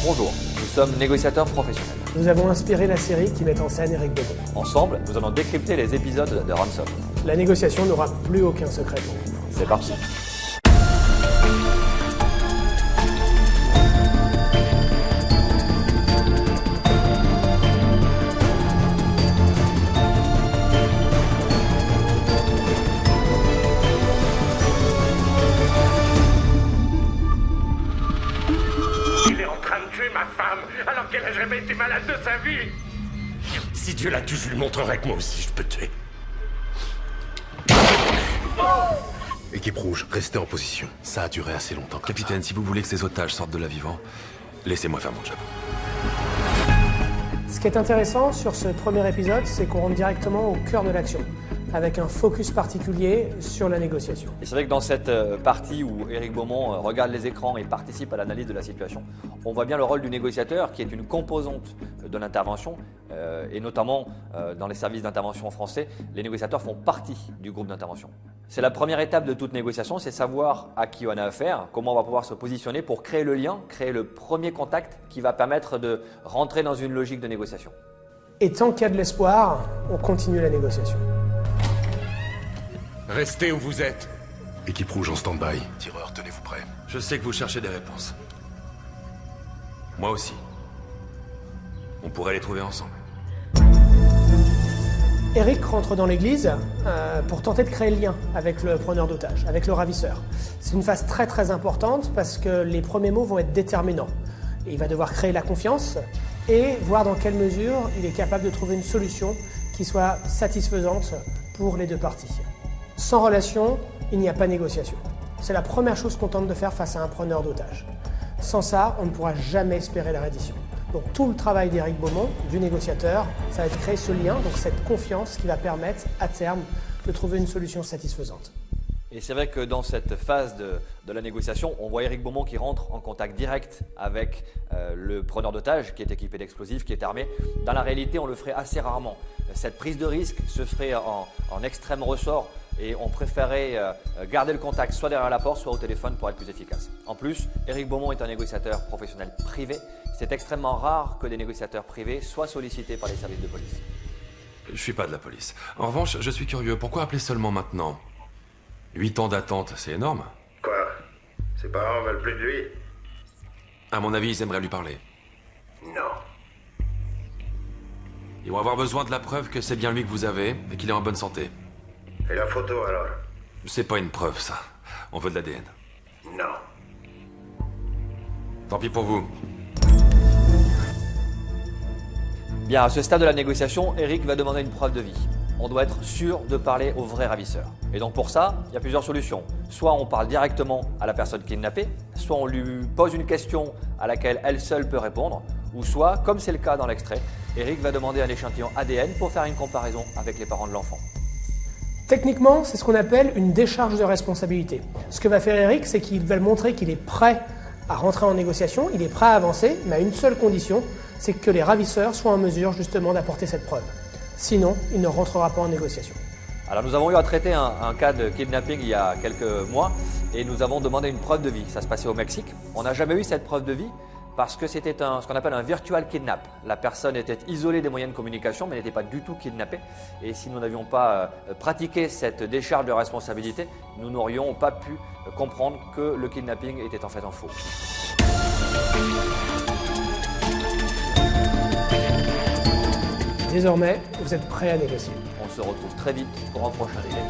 Bonjour, nous sommes négociateurs professionnels. Nous avons inspiré la série qui met en scène Éric Beaumont. Ensemble, nous allons décrypter les épisodes de Ransom. La négociation n'aura plus aucun secret pour vous. C'est parti. Il est en train de tuer ma femme, alors qu'elle n'a jamais été malade de sa vie. Si Dieu la tue, je lui montrerai que moi aussi je peux tuer. Équipe rouge, restez en position. Ça a duré assez longtemps. Capitaine, si vous voulez que ces otages sortent de là vivants, laissez-moi faire mon job. Ce qui est intéressant sur ce premier épisode, c'est qu'on rentre directement au cœur de l'action, avec un focus particulier sur la négociation. Et c'est vrai que dans cette partie où Éric Beaumont regarde les écrans et participe à l'analyse de la situation, on voit bien le rôle du négociateur qui est une composante de l'intervention et notamment dans les services d'intervention français, les négociateurs font partie du groupe d'intervention. C'est la première étape de toute négociation, c'est savoir à qui on a affaire, comment on va pouvoir se positionner pour créer le lien, créer le premier contact qui va permettre de rentrer dans une logique de négociation. Et tant qu'il y a de l'espoir, on continue la négociation. Restez où vous êtes. Équipe rouge en stand-by. Tireur, tenez-vous prêts. Je sais que vous cherchez des réponses. Moi aussi. On pourrait les trouver ensemble. Éric rentre dans l'église pour tenter de créer le lien avec le preneur d'otages, avec le ravisseur. C'est une phase très très importante parce que les premiers mots vont être déterminants. Et il va devoir créer la confiance et voir dans quelle mesure il est capable de trouver une solution qui soit satisfaisante pour les deux parties. Sans relation, il n'y a pas négociation. C'est la première chose qu'on tente de faire face à un preneur d'otages. Sans ça, on ne pourra jamais espérer la reddition. Donc tout le travail d'Éric Beaumont, du négociateur, ça va être créer ce lien, donc cette confiance qui va permettre à terme de trouver une solution satisfaisante. Et c'est vrai que dans cette phase de la négociation, on voit Éric Beaumont qui rentre en contact direct avec le preneur d'otages qui est équipé d'explosifs, qui est armé. Dans la réalité, on le ferait assez rarement. Cette prise de risque se ferait en extrême ressort et on préférait garder le contact soit derrière la porte, soit au téléphone pour être plus efficace. En plus, Éric Beaumont est un négociateur professionnel privé. C'est extrêmement rare que des négociateurs privés soient sollicités par les services de police. Je suis pas de la police. En revanche, je suis curieux. Pourquoi appeler seulement maintenant? 8 ans d'attente, c'est énorme. Quoi? Ses parents veulent plus de lui? À mon avis, ils aimeraient lui parler. Non. Ils vont avoir besoin de la preuve que c'est bien lui que vous avez et qu'il est en bonne santé. Et la photo alors? C'est pas une preuve, ça. On veut de l'ADN. Non. Tant pis pour vous. Bien, à ce stade de la négociation, Éric va demander une preuve de vie. On doit être sûr de parler au vrai ravisseur. Et donc pour ça, il y a plusieurs solutions. Soit on parle directement à la personne kidnappée, soit on lui pose une question à laquelle elle seule peut répondre, ou soit, comme c'est le cas dans l'extrait, Éric va demander un échantillon ADN pour faire une comparaison avec les parents de l'enfant. Techniquement, c'est ce qu'on appelle une décharge de responsabilité. Ce que va faire Éric, c'est qu'il va montrer qu'il est prêt à rentrer en négociation, il est prêt à avancer, mais à une seule condition, c'est que les ravisseurs soient en mesure justement d'apporter cette preuve. Sinon, il ne rentrera pas en négociation. Alors nous avons eu à traiter un cas de kidnapping il y a quelques mois et nous avons demandé une preuve de vie. Ça se passait au Mexique. On n'a jamais eu cette preuve de vie parce que c'était ce qu'on appelle un virtual kidnap. La personne était isolée des moyens de communication mais n'était pas du tout kidnappée. Et si nous n'avions pas pratiqué cette décharge de responsabilité, nous n'aurions pas pu comprendre que le kidnapping était en fait un faux. Désormais, vous êtes prêt à négocier. On se retrouve très vite pour un prochain détail.